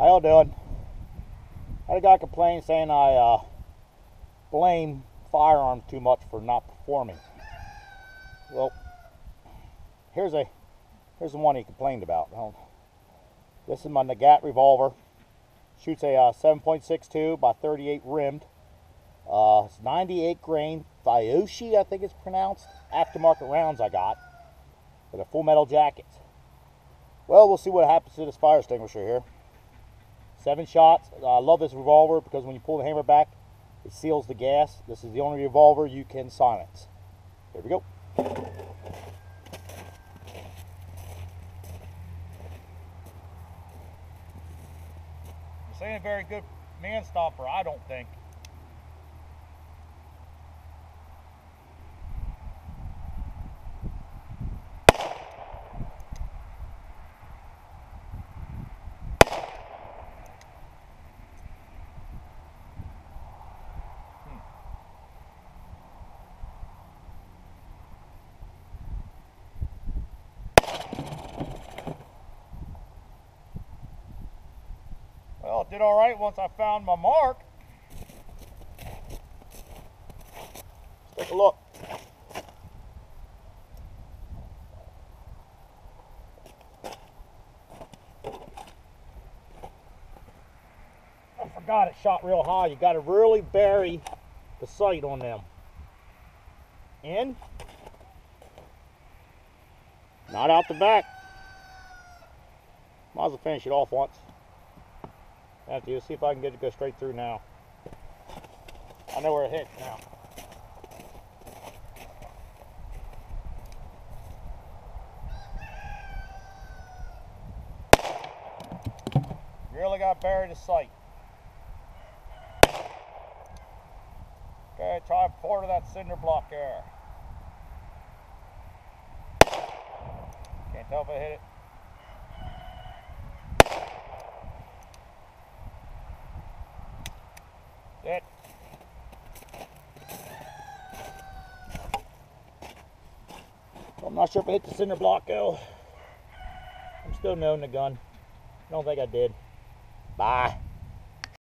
How y'all doing? I had a guy complain saying I blame firearms too much for not performing. Well, here's the one he complained about. This is my Nagant revolver. Shoots a 7.62 by 38 rimmed. It's 98 grain Thayoshi, I think it's pronounced. Aftermarket rounds I got with a full metal jacket. Well, we'll see what happens to this fire extinguisher here. 7 shots. I love this revolver because when you pull the hammer back, it seals the gas. This is the only revolver you can silence. Here we go. This ain't a very good man stopper, I don't think. Well, it did all right once I found my mark. Let's take a look. I forgot it shot real high. You got to really bury the sight on them. In. Not out the back. Might as well finish it off once. I have to see if I can get it to go straight through now. I know where it hits now. Really got to bury the sight. Okay, try and pour to that cinder block there. Can't tell if I hit it. It. Well, I'm not sure if I hit the cinder block though. I'm still knowing the gun. I don't think I did. Bye.